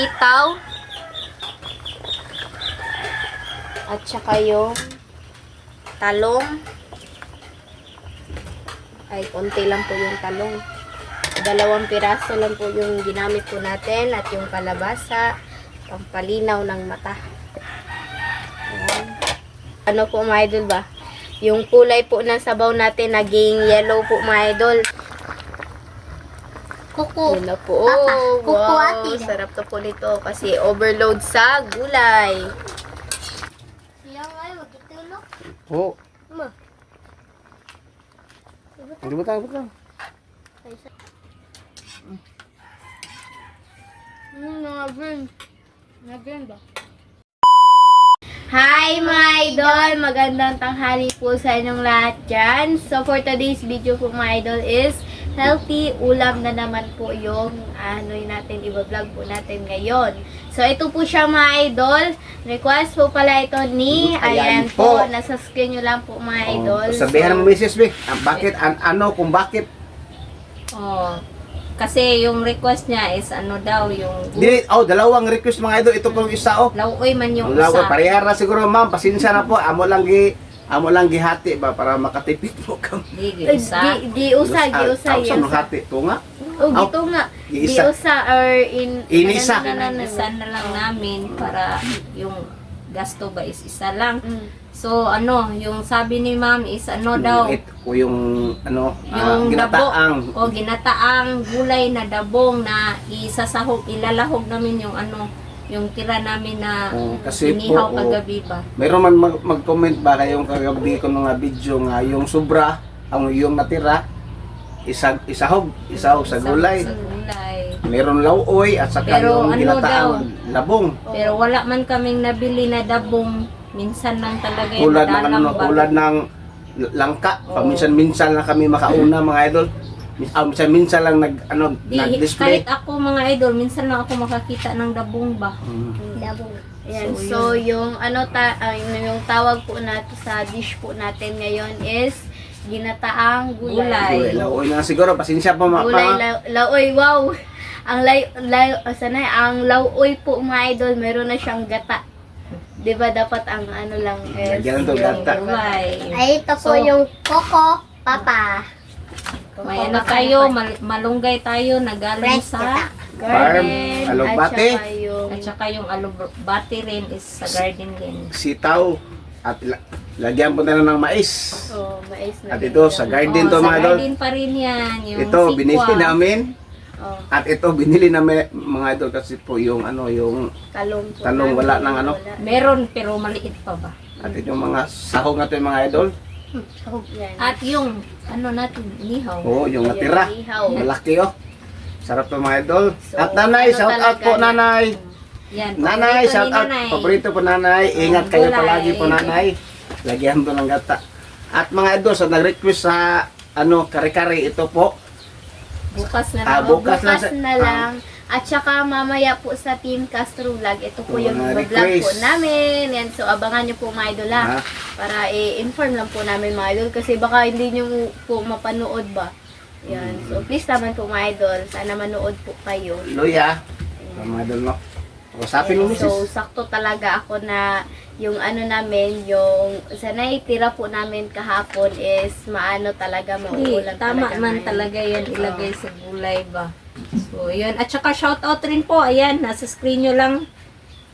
Itaw. At saka yung talong. Ay, konti lang po yung talong. 2 piraso lang po yung ginamit po natin. At yung kalabasa, pampalinaw ng mata. Ayan. Ano po mga idol ba? Yung kulay po ng sabaw natin naging yellow po mga idol. Kuko. Yun na po. Papa, kuko Wow, ate. sarap to po nito kasi overload sa gulay. Sila nga yun, magtutulog. Oo. Ma. Hindi mo tayo, butang. Nag-burn ba? Hi mga idol! Magandang tanghali po sa inyong lahat dyan. So for today's video po mga idol is healthy ulam na naman po yung natin, i-vlog po natin ngayon. So ito po siya mga idol. Request po pala ito ni, ayan po, nasa screen nyo lang po mga idol. Sabihan mo, Mrs. Vic, bakit, kung bakit. Oh, kasi yung request niya is ano daw, yung Dalawang request mga idol. Ito pong isa, lauoy man yung Lawa, isa. parehara na siguro, ma'am. Pasensya na po. Amo lang gihati ba para makatipid mo kami. Di Ay, isa. Di usa, Sa yes. hati. Ito nga. Oh, gito nga. Di Isa. usa or Inisa. Isa na lang namin para yung gasto ba is isa lang. Mm. So yung sabi ni ma'am is daw, Yung yung ginataang. ginataang gulay na dabong na isasahog, ilalahog namin yung tira namin na Kasi inihaw po, kagabi ba. mayroon man mag-comment ba kayong kagabi ko ng video nga yung sobra, yung natira, isahog sa gulay. Sa gulay. Meron lauoy at saka Pero yung ginataang labong. Pero wala man kaming nabili na dabong. Minsan lang talaga yung Tulad ng madalang ba. tulad ng langka. Oo. Paminsan-minsan lang kami makauna mga idol. Minsan lang nag-display. Kahit ako mga idol, minsan lang ako makakita ng dabong ba. Labong. Ayan, so So, yung yung tawag po natin sa dish po natin ngayon is ginataang gulay. Gulay. Lauoy na siguro. Pasensya po Gulay laoy, wow. Ang laoy po mga idol, meron na siyang gata. 'Di ba dapat ang lang is Lagyan ng gata. Gulay. Ay, ito po So, yung Coco Papa. May tayo, malunggay tayo na galing Fresh sa garden, alugbate. at saka yung alubati rin is sa garden din. Sitaw. At lagyan po na ng mais. mais na. At ito sa garden to sa mga idol. garden pa rin yan. Yung Ito binili sikwa. namin. Oh, At ito binili namin mga idol kasi po yung yung talong po. Talong, wala namin, ng wala. Meron pero maliit pa ba? at yung mga sahog natin mga idol. Yan. At yung natin, inihaw. Oo, yung natira. Yung ihaw. Malaki Sarap to mga idol. So, At nanay, shout out talaga po yan. nanay. Yan, Nanay, paborito ni shout out. nanay. Paborito po nanay. Ingat kayo Gulay. palagi po nanay. Lagyan to ng gata. At mga idol, sa nag-request sa kare-kare ito po. Bukas na Ah, lang. bukas na Bukas na lang. At saka mamaya po sa Team Castro Vlog, ito po yung Mga vlog po request. namin. Yan, so abangan nyo po mga idol ha. Ha? Para i-inform lang po namin mga idol. Kasi baka hindi nyo po mapanood ba. Yan. So please naman po mga idol. Sana manood po kayo. Luya. Mga idol no. Usapin mo So misis. sakto talaga ako na yung namin, yung sanay tira po namin kahapon is talaga, Hindi, mauulan tama talaga man ngayon. talaga yan ilagay sa gulay ba. So, yun. At saka shoutout rin po. Ayan, nasa screen nyo lang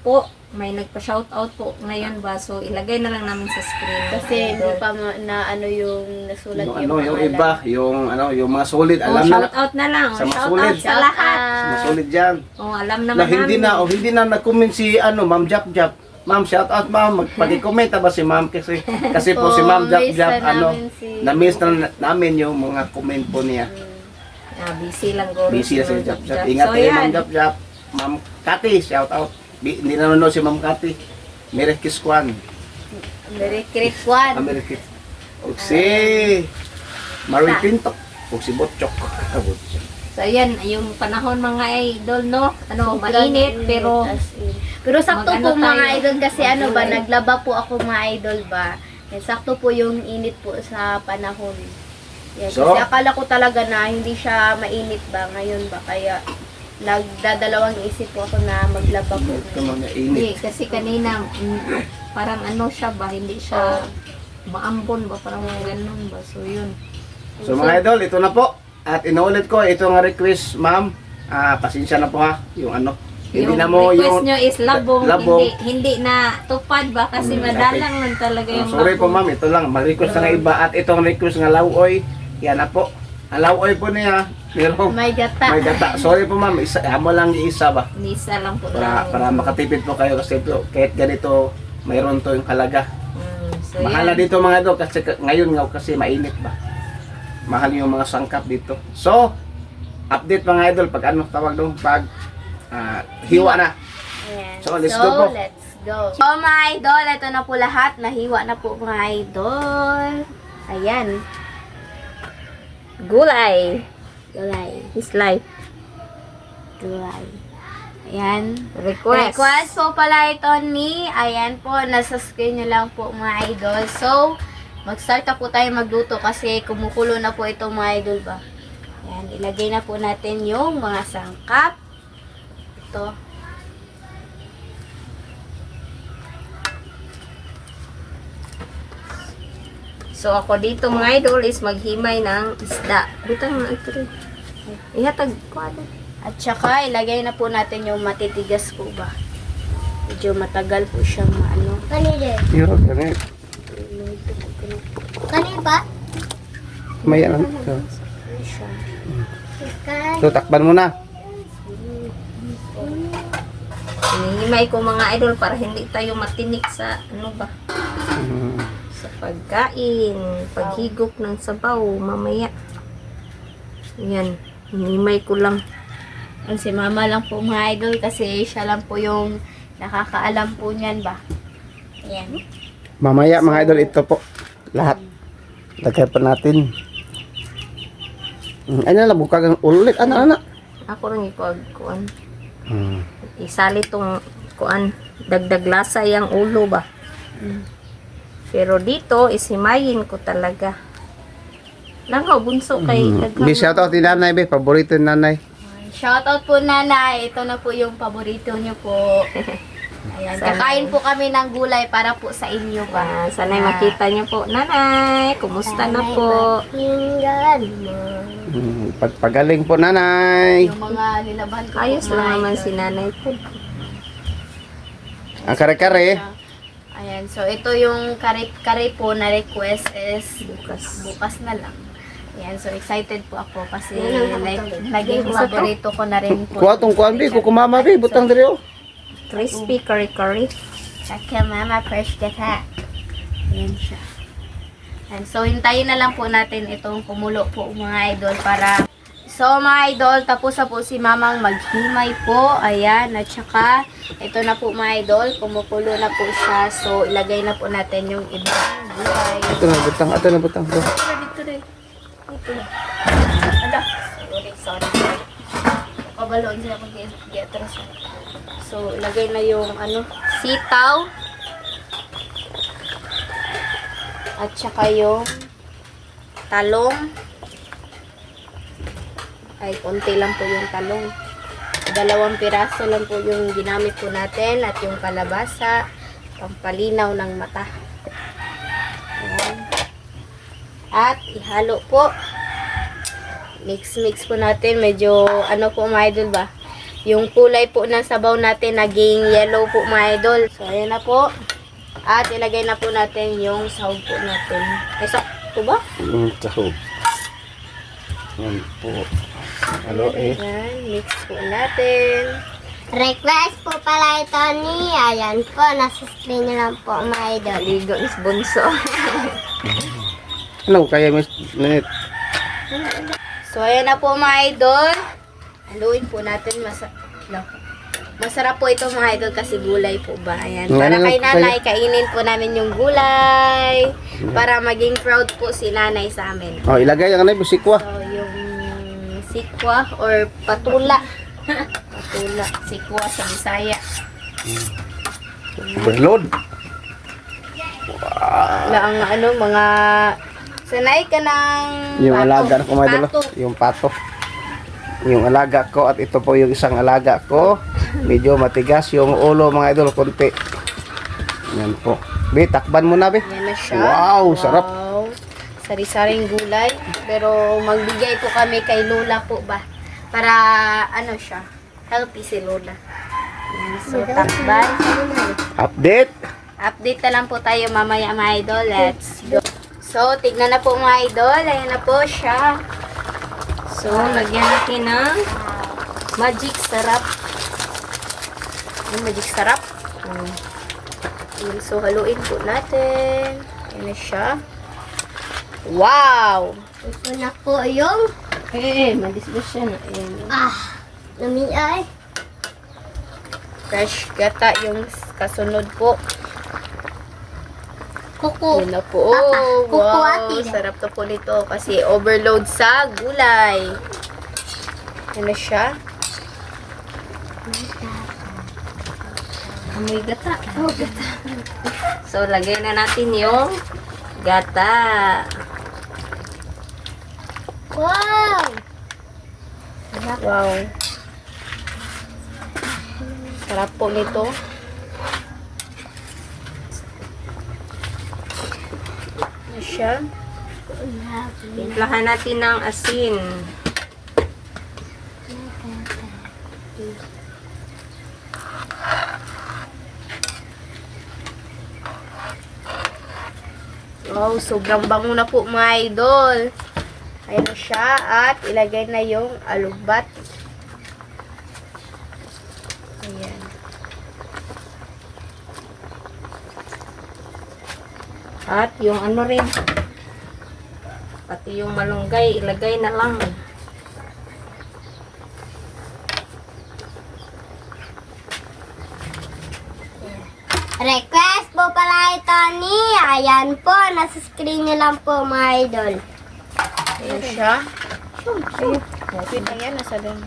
po. May nagpa-shoutout po ngayon ba. So, ilagay na lang namin sa screen. Kasi hindi pa yung nasulat Yung yung yung pangalan. iba, yung mga solid, Oh, alam na shoutout na lang. Sa mga Shoutout sulit. sa lahat. mga solid diyan. Oh, alam Na naman hindi namin. hindi na nag-comment si Ma'am Jap Jap. Ma'am, shout out ma'am. Magpaki-comment ba si Ma'am kasi po si Ma'am Jap miss Jap na namin na-miss na namin yung mga comment po niya. Busy lang guro. Busy na si Ma'am Jap Jap. Jap. Ingat So, kayo yan. Ma'am Jap Jap. Ma'am Kati, shout out. Hindi na nanonood si Ma'am Kati. Merekis Kwan. Very great one. Amerikis. Si Marvin Pinto. Ug si Botchok. So, yan. Yung panahon mga idol, no? Mainit, pero Pero sakto po Mag-ano mga tayo? idol kasi Mag-gulay. naglaba po ako mga idol ba. Sakto po yung init po sa panahon. Yan, So? kasi akala ko talaga na hindi siya mainit ba ngayon ba kaya nagdadalawang isip po ako na maglaba po. Ito mga Hindi, init. kasi kanina, parang ano siya ba, hindi siya maambon ba, parang ganun ba. So, yun. So mga idol, ito na po. At inuulit ko, ito nga request, ma'am. Pasensya na po ha, yung ano. Hindi Yung na mo request yung... nyo is labong, labong. hindi na tupad ba, kasi madalang lang talaga yung sorry po labong. ma'am, ito lang. Mag-request na nga iba. At itong request nga lauoy, yan na po. Ang lauoy po niya, pero May gata. may data. Sorry po ma'am, amo lang isa ba? Nisa lang po Para makatipid po kayo kasi po, kahit ganito, mayroon to yung halaga. So, Mahal na yan. dito mga idol kasi ngayon nga kasi mainit ba. Mahal yung mga sangkap dito. So, update mga idol pag ano tawag doon pag hiwa na. Ayan. So, let's go po. let's go. So, mga idol, ito na po lahat. Nahiwa na po, mga idol. Ayan. Gulay. Gulay. His life. Gulay. Ayan. Request. Request po pala ito ni, ayan po, nasa screen nyo lang po, mga idol. So, mag-start na po tayo magluto kasi kumukulo na po itong mga idol ba. Ayan, ilagay na po natin yung mga sangkap. Ito. So, ako dito mga idol is maghimay ng isda. Butang na ito rin. Ihatag ko ano. At saka, ilagay na po natin yung matitigas po ba. Medyo matagal po siyang maano. Kanina. Hirap yan eh. Kanina ba? May ano. Ano siya. Kan. So, takpan mo na. Hinihimay ko mga idol para hindi tayo matinik sa ano ba. Sa pagkain. Paghigop ng sabaw mamaya. Yan. Hinihimay ko lang. Ang si mama lang po mga idol kasi siya lang po yung nakakaalam po niyan ba. Ayan. Mamaya mga idol, ito po. Lahat. Lagay pa natin. Ano na, bukag ang ulit. Ano. Ako lang ipagkuan. Isali tong kuan. Dagdag lasa yung ulo ba. Pero dito, isimayin ko talaga. Langaw, bunso kay daghan. Be, shout out ni nanay, be. Paborito ni nanay. Shoutout po nanay. Ito na po yung paborito niyo po. Ayan. Sana- Kakain po kami ng gulay para po sa inyo ba. Sana'y makita niyo po. Nanay, kumusta na po? Tinggan mo. Pagpagaling po nanay. Yung mga nilaban ko Ayos po, lang mga naman idol. si nanay po. Ang kare-kare. Ayan. So, ito yung kare po na request is bukas na lang. Ayan. So, excited po ako kasi like, naging paborito ko na rin po. Kuha tong kuhan, be. Kukumama, be. Butang diri, oh. Crispy curry. Saka mama, fresh gata. Ayan siya. And so, hintayin na lang po natin itong kumulo po mga idol para... So, mga idol, tapos na po si mamang maghimay po. Ayan, at saka, ito na po mga idol, kumukulo na po siya. So, ilagay na po natin yung ibang gulay. Ito na, butang. Ito na, butang. Ito. Dito rin. Dito. Ala, sorry. Kabaloon sila pag-get-get. So, ilagay na yung sitaw. At saka yung talong. Ay, konti lang po yung talong. 2 piraso lang po yung ginamit po natin. At yung kalabasa, pampalinaw ng mata. Ayan. At ihalo po. Mix po natin. Medyo, po mga idol ba? Yung kulay po ng sabaw natin naging yellow po mga idol. So, ayan na po. At ilagay na po natin yung sahog po natin. Ay, sakto ba? Sahog. Yan po. Halo eh. Ayan, mix po natin. Request po pala ito ni, ayan po, nasa screen nyo lang po, mga idol. Ligo is bunso. Ano kaya mas minute? So, ayan na po mga idol. Haluin po natin. Masarap po ito mga idol kasi gulay po ba. Ayan. Ano Para lang kay po nanay, kainin po namin yung gulay. Para maging proud po si nanay sa amin. Oh, ilagay ang anay busikwa. So, yung sikwa or patula. Patula. Sikwa sa Bisaya. Overload. Wala ang mga sanay ka ng Yung alaga na kumaidol. pato. Yung pato. yung alaga ko at ito po yung isang alaga ko. Medyo matigas yung ulo mga idol, konti. Yan po. Be, takban mo na be. Yan na siya. Wow, sarap. Wow. Sari-saring gulay. Pero magbigay po kami kay Lola po ba? Para ano siya, healthy si Lola. Yan, so, takban. Update. Update na lang po tayo mamaya mga idol. Let's go. So, tignan na po mga idol. Ayan na po siya. So, lagyan natin ng magic sarap. Yung magic sarap. So, haluin po natin. Ayan na siya. Wow! Ito na po yung madisbos yan. namiay. Fresh gata yung kasunod po. Kuko. Yun na po. Kuko Wow! ate. Sarap to po nito kasi overload sa gulay. Ayan na siya. Amoy gata. Oh, gata. So, lagay na natin yung gata. Wow! Wow. Sarap po nito. Ayan siya. Timplahan natin ng asin. Wow, sobrang bango na po mga idol. Ayan na siya at ilagay na yung alubat. Ayan. At yung ano rin, pati yung malunggay, ilagay na lang. Request po pala ito ni. Ayan po, nasa screen nyo lang po mga idol. Ayan siya. Ayun. Okay na yan. Nasa doon.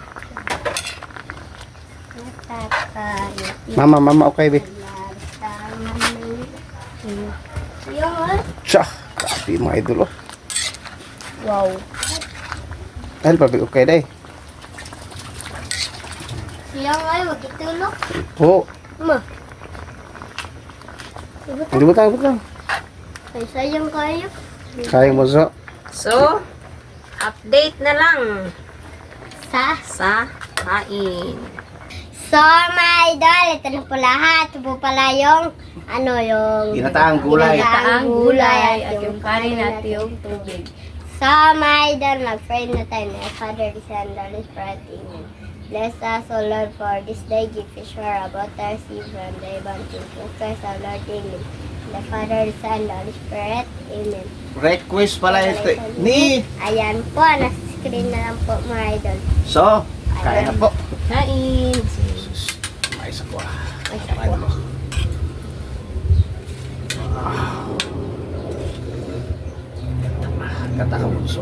Mama, okay be. Yung Siya. Grabe mga idol oh. Wow. Dahil pa be, okay day. yung ay, wag itulog. Po. Ma, Hindi mo tayo. ay sayang kayo. Kaya mo so. So, update na lang Sa sa kain. So, mga idol, ito na po lahat. Ito po pala yung, yung Ginataang gulay. Ang gulay at yung kanin at yung tubig. So, mga idol, mag-pray na tayo na Father, the Son, and the Holy Spirit. Amen. Bless us, O Lord, for this day. Give us sure about our sin from the evil Jesus Christ, our Lord. Amen. The Father, the Son, and the Holy Spirit. Amen. Request pala ito ni. Ayan po, nasa screen na lang po, mga idol. So, kaya na po. Kain. May isa ko ah. Ay, sakwa. Katakabunso.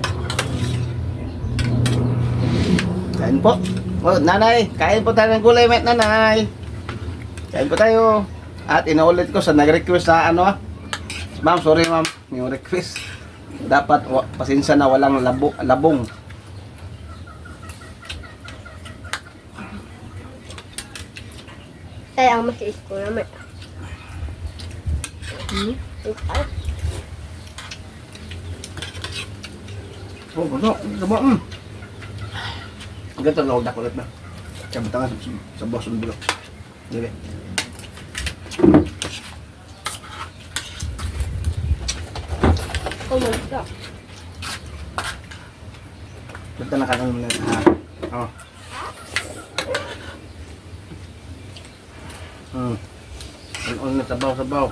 Kain po. Oh, nanay, kain po tayo ng gulay, met nanay. Kain po tayo. At inaulit ko sa nag-request na ano ah. Ma'am, sorry ma'am, yung request. Dapat pasensya na walang labong. Kaya ang masiis ko naman. Oh, buso. Sabo. Ganito lang ako ulit na. Kabutangan sa boson bulok. Dili. Oh my God. Basta nakakaroon mo na. Oh. Ano na sabaw.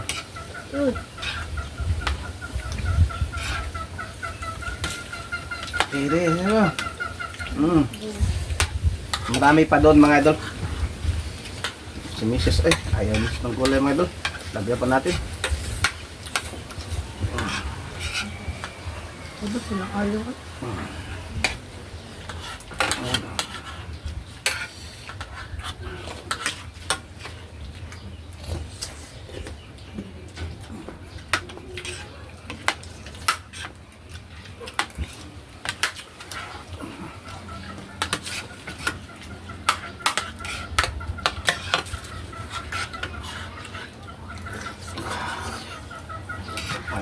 Tire, ano? Marami pa doon mga idol. Si Mrs. Ayaw miss ng gulay mga idol. Lagyan pa natin. Ano pinakalo?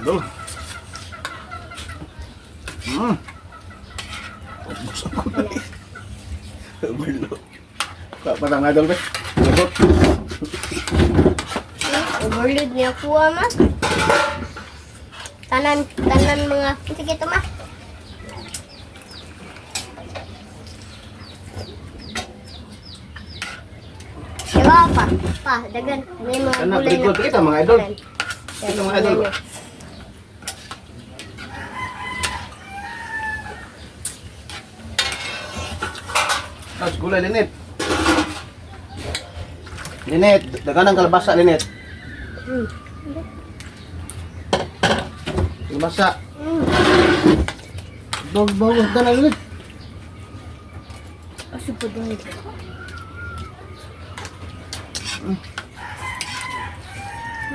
Idol. Ubus ang gulay. Overload. Parang idol ba? Lagot. Overload niya kuha ma. Tanan mga sige to ma. Diba pa, dagan. May mga Ano, gulay good kita mga idol. Yan, Ito mga idol. yan. Tapos gulay, Linet. Linet, dagan ng kalabasa, Linet. Mm. Kalabasa. Mm. Bawag ka na, Linet. Kasi po doon ito.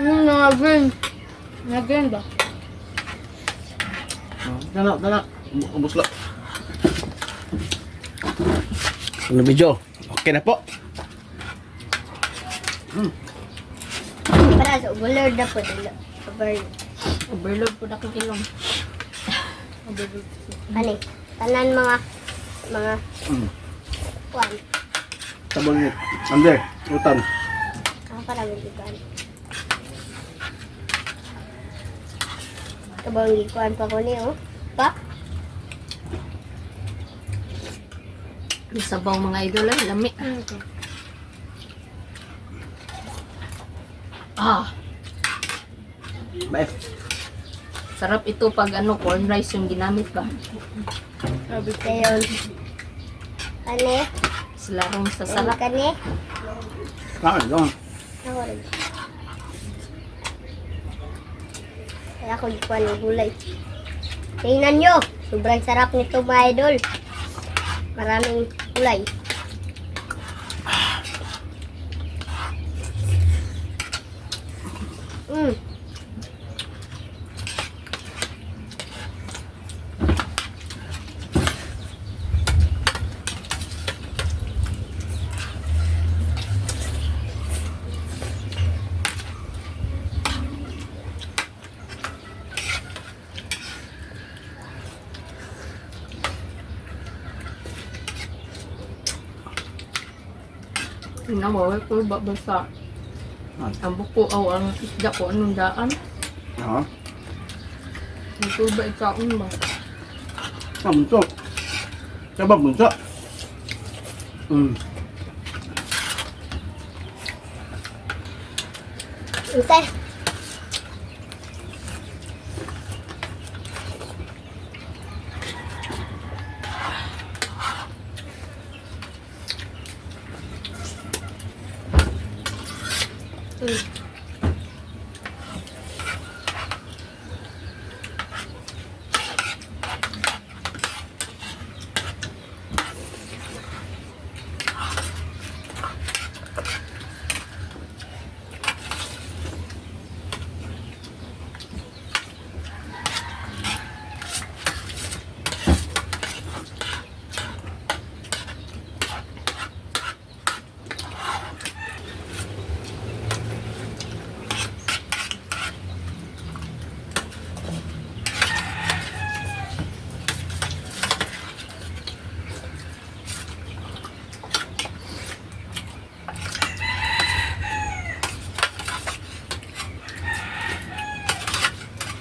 Nag-green. Nag-green ba? Dala. Ubus lang. Ano video? Okay na po. Para sa overload na po dilo. Overload po na kong ilong. Ani, tanan mga kuan. Tabon Linet. Under. Utan. Para magikan. Kabang gikuan pa ko niyo. Pa? Yung sabaw mga idol ay lami. Ah, Bye. sarap ito pag corn rice yung ginamit ba? Sayon. Kani? Silarong sa Sarap sarap. kani? Kain lang. Ako rin. Kaya ako gikuan ng gulay. Tingnan nyo. Sobrang sarap nito mga idol. Maraming gulay. Mm. Tingnan mo, ko ba basta ang buko o ang isda ko anong daan? Ha? Ito ba ikaon ba? Bunso. Siya ba bunso? Ante.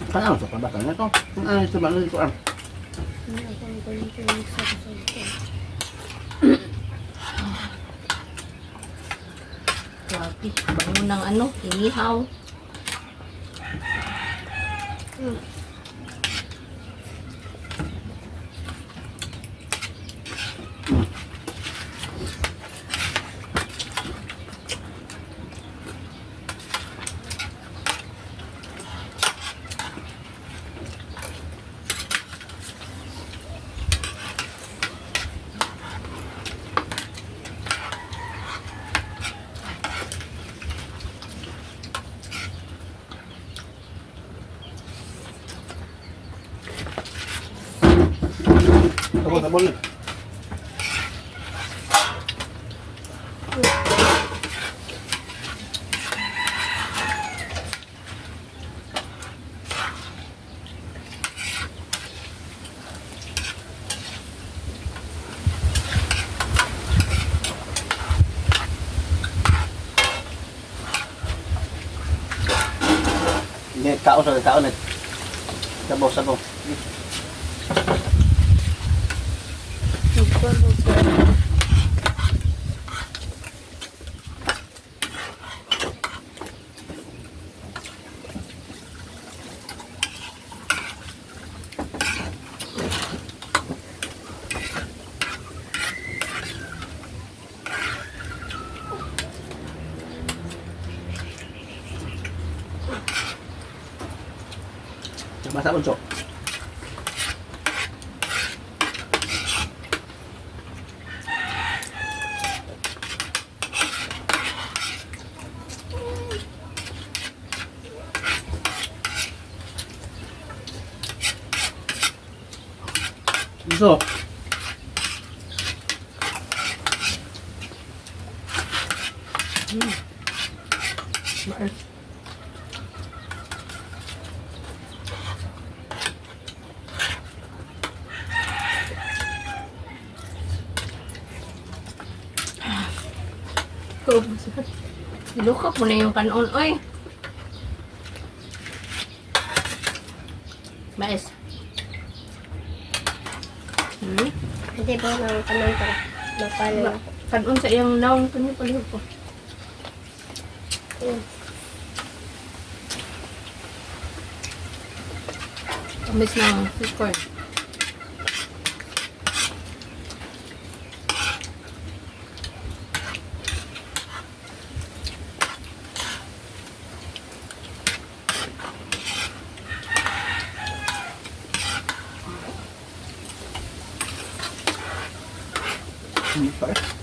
Paano sa kabata na ito? Ano ito ba? Ano ito? Grabe, bango ng inihaw. Tabon. Hindi, kaon sa kaon. Sabaw, sabaw. Masa unso. Unso. Ilukap mo na yung kanon, oy. Mais. Hindi po nang kanon para mapalo na po. Kanon sa iyang naong kanyo palihog ko. Tamis ng sweet corn. Okay.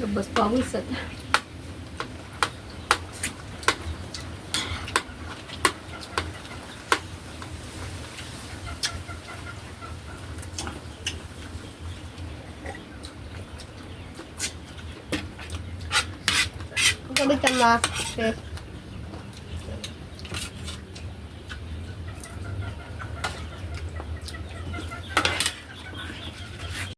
Labas pawisan. Gabi ka ma.